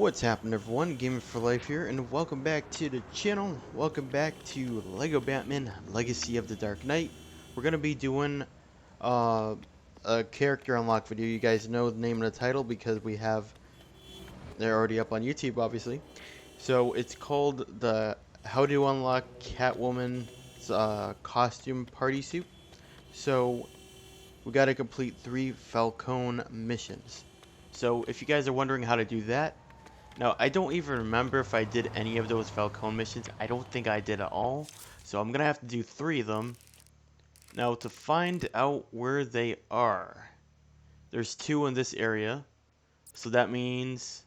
What's happening, everyone? Gaming for Life here, and welcome back to the channel. Welcome back to Lego Batman Legacy of the Dark Knight. We're going to be doing a character unlock video. You guys know the name of the title because they're already up on YouTube, obviously. So it's called the How to Unlock Catwoman's Costume Party Suit. So we got to complete 3 Falcone missions. So if you guys are wondering how to do that, now, I don't even remember if I did any of those Falcone missions. I don't think I did at all. So I'm going to have to do 3 of them. Now, to find out where they are, there's 2 in this area. So that means...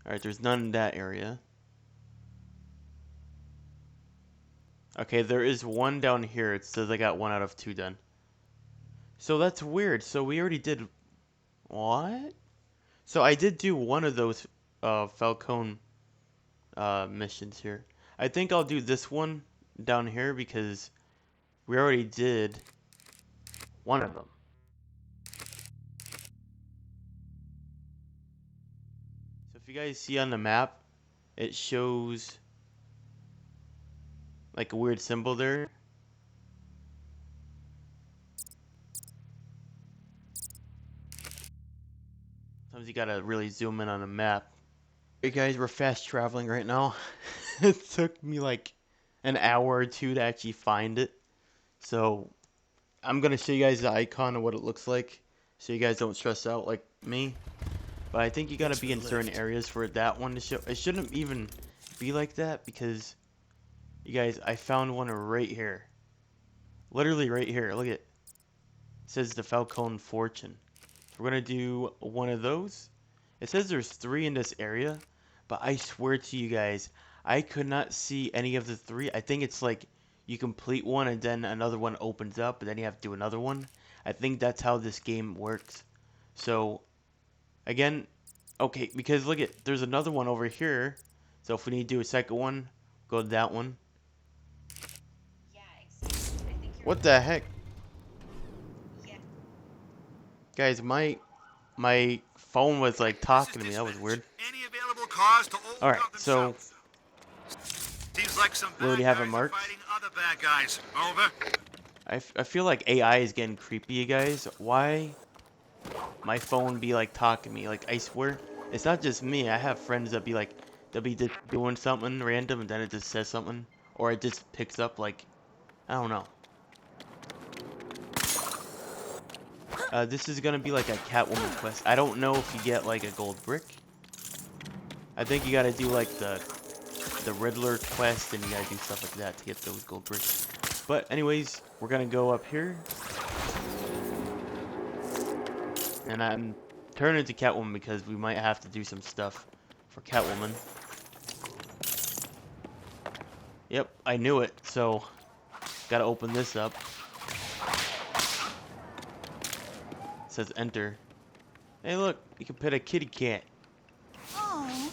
Alright, there's none in that area. Okay, there is 1 down here. It says I got 1 out of 2 done. So that's weird. So we already did... What? So I did do 1 of those Falcone missions here. I think I'll do this one down here because we already did 1 of them. So if you guys see on the map, it shows like a weird symbol there. Sometimes you gotta really zoom in on the map. Hey guys, we're fast traveling right now. It took me like an hour or 2 to actually find it. So I'm gonna show you guys the icon of what it looks like so you guys don't stress out like me. But I think you gotta be in certain areas for that one to show. It shouldn't even be like that because, you guys, I found one right here. Literally right here. Look at it. It says the Falcone Fortune. We're gonna do 1 of those. It says there's 3 in this area, but I swear to you guys, I could not see any of the 3. I think it's like you complete 1 and then another one opens up, and then you have to do another one. I think that's how this game works. So, again, okay, because look at, there's another one over here. So if we need to do a second one, go to that one. Yeah, exactly. I think you're What the heck? Yeah. Guys, my phone was like talking to me. That was weird. Any available cars to old Alright, Gotham so South? Seems like some we already bad have it guys are marked. fighting other bad guys. Over. I feel like AI is getting creepy, you guys. Why my phone be like talking to me? Like, I swear, it's not just me. I have friends that be like, they'll be just doing something random and then it just says something. Or it just picks up like, I don't know. This is gonna be like a Catwoman quest. I don't know if you get like a gold brick. I think you gotta do like the Riddler quest and you gotta do stuff like that to get those gold bricks. But anyways, we're gonna go up here. And I'm turning to Catwoman because we might have to do some stuff for Catwoman. Yep, I knew it. So, gotta open this up. It says enter. Hey look, you can pet a kitty cat. Oh.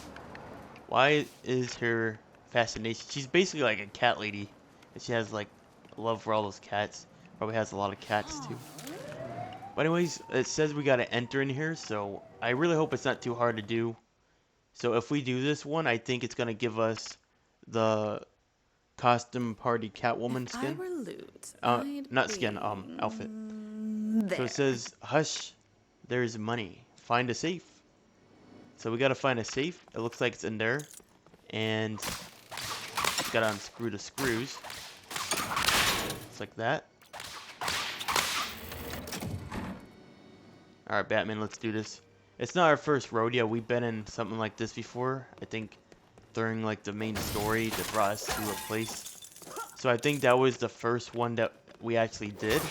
Why is her fascination? She's basically like a cat lady. And she has like love for all those cats. Probably has a lot of cats too. But anyways, it says we gotta enter in here, so I really hope it's not too hard to do. So if we do this one, I think it's gonna give us the costume party Catwoman skin. If I were loot, not skin, outfit. there. So it says, hush, there's money. Find a safe. So we gotta find a safe. It looks like it's in there. And gotta unscrew the screws. Just like that. Alright, Batman, let's do this. It's not our first rodeo. We've been in something like this before. I think during like the main story that brought us to a place. So I think that was the first one that we actually did.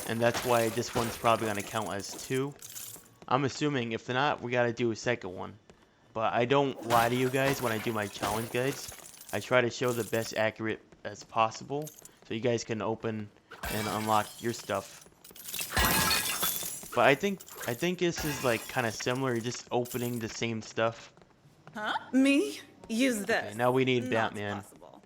And that's why this one's probably going to count as 2. I'm assuming if not, we got to do a second one. But I don't lie to you guys when I do my challenge guides. I try to show the best accurate as possible. So you guys can open and unlock your stuff. But I think this is like kind of similar. You're just opening the same stuff. Huh? Me? Use this. Okay, now we need Not Batman. possible.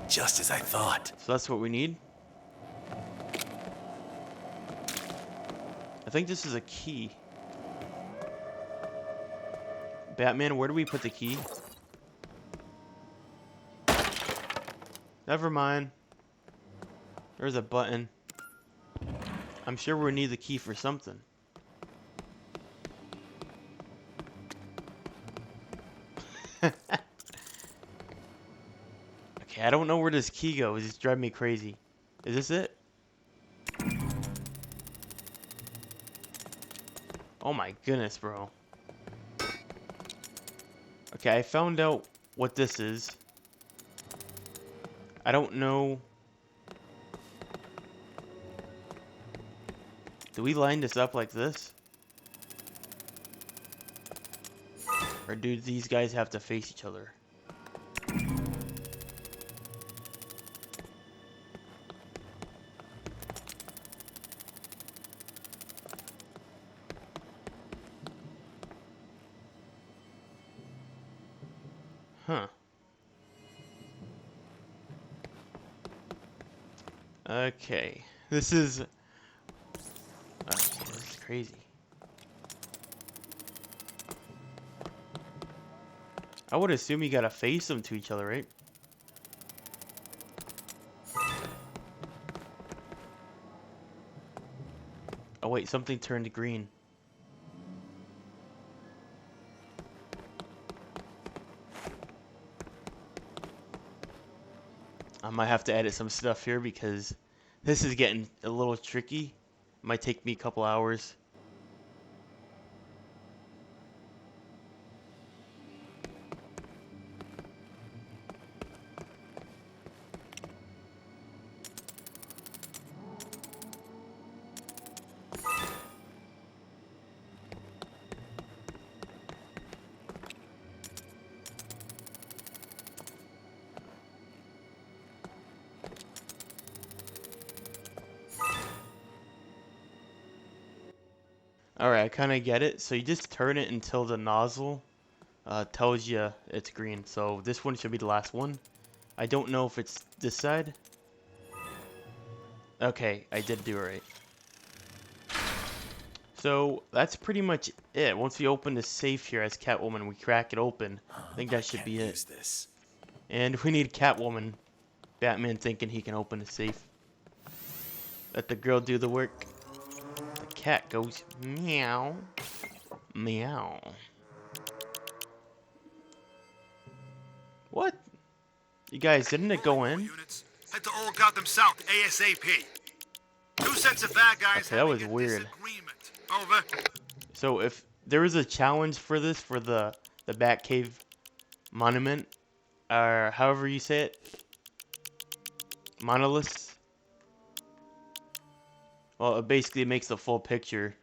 Just as I thought. So that's what we need. I think this is a key. Batman, where do we put the key? Never mind. There's a button. I'm sure we'll need the key for something. Okay, I don't know where this key goes. It's driving me crazy. Is this it? Oh my goodness, bro. Okay, I found out what this is. I don't know. Do we line this up like this? Or do these guys have to face each other? Huh. Okay. This is... Okay, this is crazy. I would assume you gotta face them to each other, right? Oh wait, something turned green. I might have to edit some stuff here because this is getting a little tricky. Might take me a couple hours. Alright, I kind of get it. So you just turn it until the nozzle tells you it's green. So this one should be the last one. I don't know if it's this side. Okay, I did do it right. So that's pretty much it. Once we open the safe here as Catwoman, we crack it open. I think that should be it. This. And we need Catwoman. Batman thinking he can open the safe. Let the girl do the work. The cat goes meow. Meow. What? You guys, didn't it go in? Units, head to Old Gotham South ASAP. 2 sets of bad guys. Okay, that was having a weird. disagreement. Over. So if there was a challenge for this, for the Batcave monument, or however you say it, monoliths. Well, it basically makes the full picture.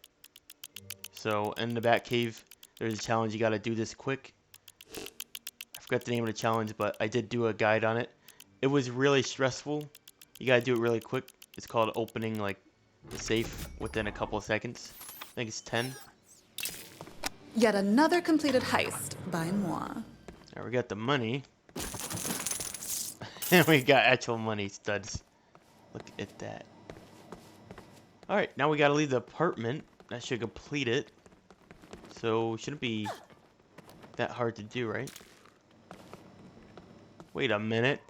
So in the Batcave, there's a challenge. You got to do this quick. I forgot the name of the challenge, but I did do a guide on it. It was really stressful. You got to do it really quick. It's called opening like the safe within a couple of seconds. I think it's 10. Yet another completed heist by moi. Now we got the money. And we got actual money, studs. Look at that. Alright, now we gotta leave the apartment. That should complete it. So, shouldn't be that hard to do, right? Wait a minute.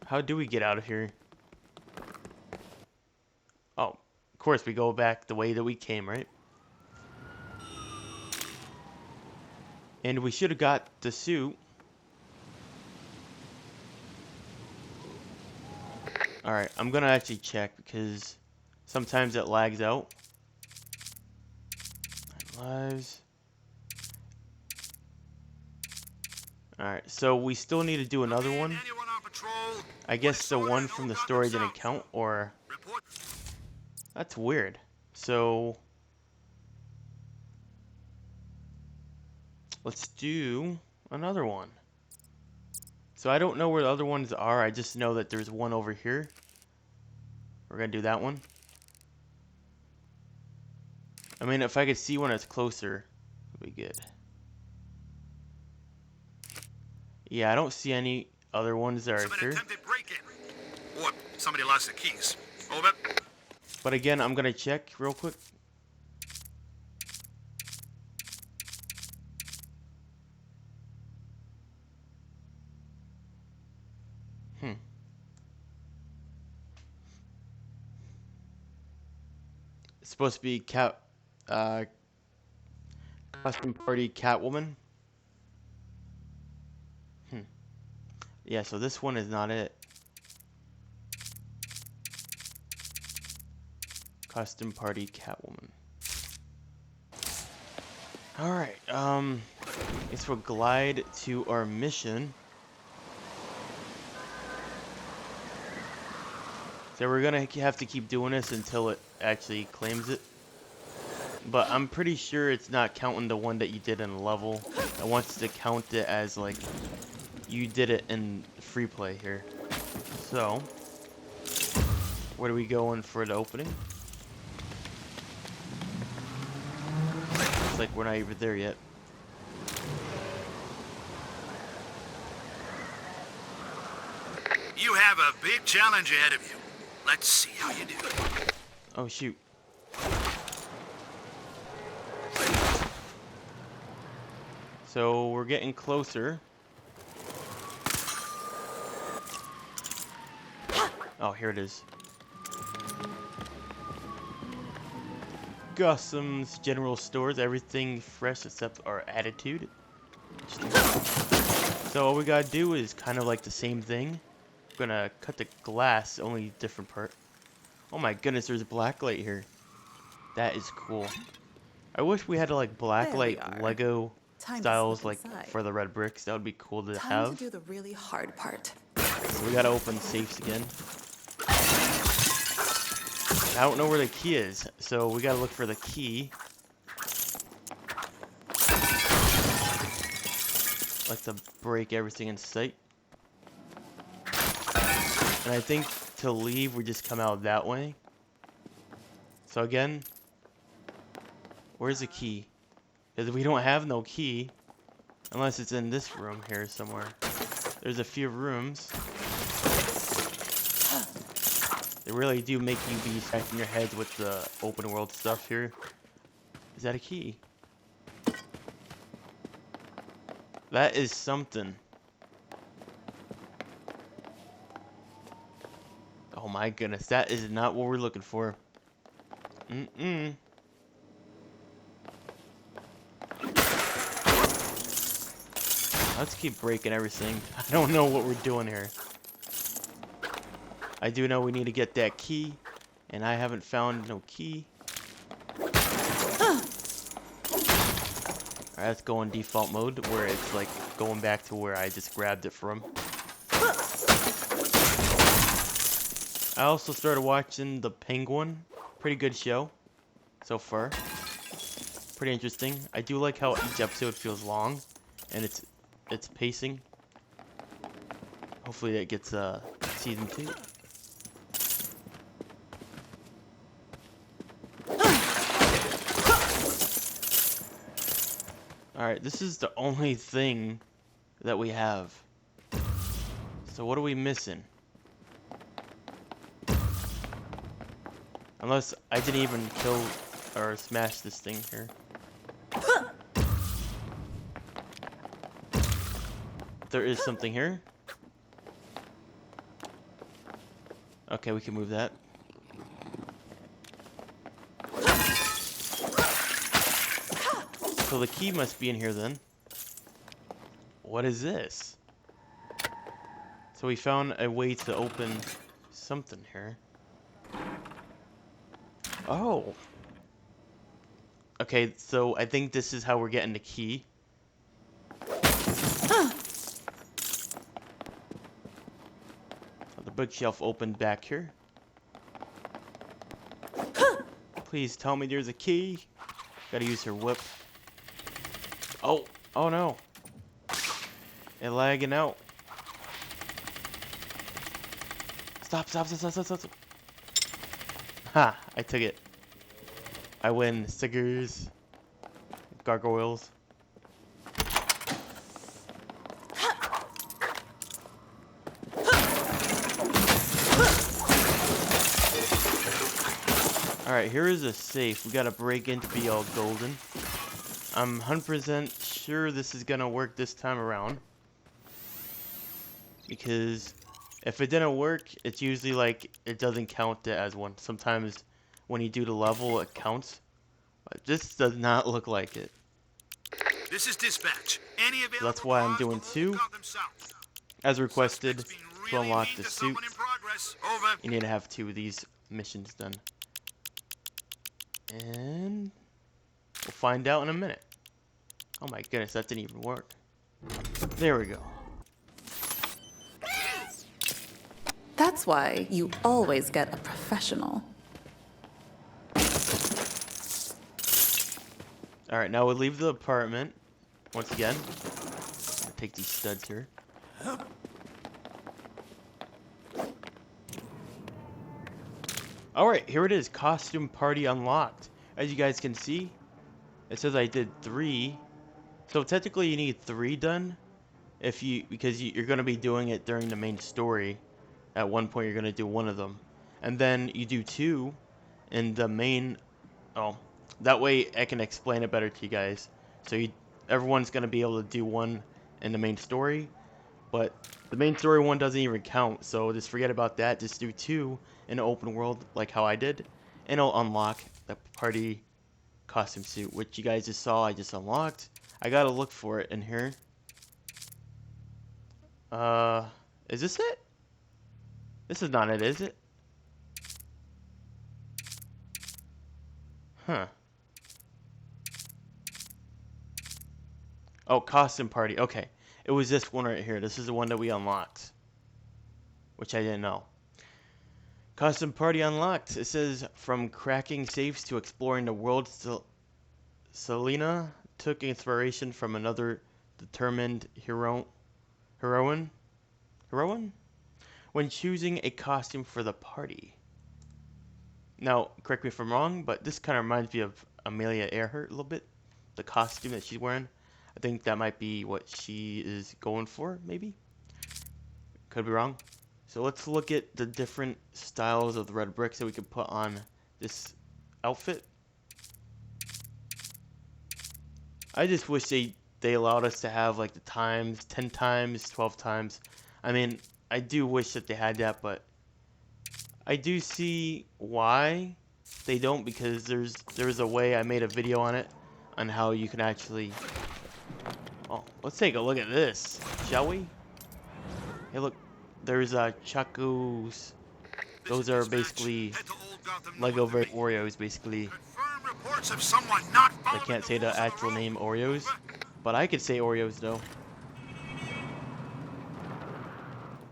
How do we get out of here? Oh, of course we go back the way that we came, right? And we should have got the suit. Alright, I'm gonna actually check because sometimes it lags out. 9 lives. Alright, so we still need to do another one. Anyone on patrol? I guess the one from the story didn't count, or... Report. That's weird. So... let's do another one. So I don't know where the other ones are. I just know that there's one over here. We're gonna do that one. I mean, if I could see one that's closer, it'd be good. Yeah, I don't see any other ones that are It's been an here. attempted break-in. Or somebody lost the keys. Over. But again, I'm gonna check real quick. It's supposed to be uh, costume party Catwoman. Yeah, so this one is not it. Costume party Catwoman. Alright, guess we'll glide to our mission. So we're gonna have to keep doing this until it actually claims it. But I'm pretty sure it's not counting the one that you did in level. It wants to count it as like you did it in free play here. So, where do we go in for the opening? Looks like we're not even there yet. You have a big challenge ahead of you. Let's see how you do. Oh shoot. So we're getting closer. Oh, here it is. Gotham's general stores, everything fresh except our attitude. So all we gotta do is kind of like the same thing. We're gonna cut the glass, only different part. Oh my goodness, there's black light here. That is cool. I wish we had like black There we light are. Lego Time to styles slip like inside. for the red bricks. That would be cool to Time have. to do the really hard part. So we gotta open safes again. I don't know where the key is, so we gotta look for the key. Like to break everything in sight. And I think to leave, we just come out that way. So again, where's the key? Because we don't have no key. Unless it's in this room here somewhere. There's a few rooms. They really do make you be scratching your heads with the open world stuff here. Is that a key? That is something. Oh my goodness, that is not what we're looking for. Let's keep breaking everything. I don't know what we're doing here. I do know we need to get that key, and I haven't found no key. Alright, let's go in default mode, where it's like going back to where I just grabbed it from. I also started watching The Penguin. Pretty good show so far. Pretty interesting. I do like how each episode feels long, and it's pacing. Hopefully that gets season 2. Alright, this is the only thing that we have. So what are we missing? Unless I didn't even kill or smash this thing here. There is something here. Okay, we can move that. So the key must be in here then. What is this? So we found a way to open something here. Oh. Okay, so I think this is how we're getting the key. The bookshelf opened back here. Please tell me there's a key. Gotta use her whip. Oh, oh no. It lagging out. Stop. Ha, I took it. I win. Stickers. Gargoyles. Alright, here is a safe. We gotta break in to be all golden. I'm 100% sure this is gonna work this time around. Because if it didn't work, it's usually like it doesn't count it as one. Sometimes when you do the level, it counts. But this does not look like it. This is dispatch. Any So available that's why I'm cars doing for two. Gotham South. As requested, Suspect's been to really unlock mean the to suit, someone in progress. Over. you need to have 2 of these missions done. And we'll find out in a minute. Oh my goodness, that didn't even work. There we go. That's why you always get a professional. Alright, now we'll leave the apartment. Once again. I'll take these studs here. Alright, here it is. Costume party unlocked. As you guys can see, it says I did 3. So technically you need 3 done. Because you're going to be doing it during the main story. At one point you're going to do 1 of them. And then you do 2 in the main... Oh, that way I can explain it better to you guys. So everyone's going to be able to do 1 in the main story. But the main story 1 doesn't even count. So just forget about that. Just do 2 in the open world like how I did. And it'll unlock the party costume suit. Which you guys just saw I just unlocked. I got to look for it in here. Is this it? This is not it, is it? Huh. Oh, costume party. Okay. It was this one right here. This is the one that we unlocked. Which I didn't know. Costume party unlocked. It says, from cracking safes to exploring the world, Selena took inspiration from another determined heroine? When choosing a costume for the party. Now, correct me if I'm wrong, but this kind of reminds me of Amelia Earhart a little bit. The costume that she's wearing. I think that might be what she is going for, maybe? Could be wrong. So let's look at the different styles of the red bricks that we could put on this outfit. I just wish they allowed us to have like the times, 10 times, 12 times. I mean, I do wish that they had that, but I do see why they don't, because there's a way. I made a video on it on how you can actually... Oh, let's take a look at this, shall we? Hey, look, there's Chacos. Those are basically Lego Oreos, basically. I can't say the actual name Oreos, but I could say Oreos though.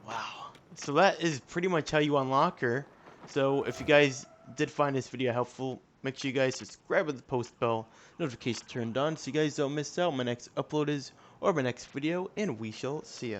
Wow. So that is pretty much how you unlock her. So if you guys did find this video helpful, make sure you guys subscribe with the post bell notification turned on so you guys don't miss out when my next upload is or my next video, and we shall see ya.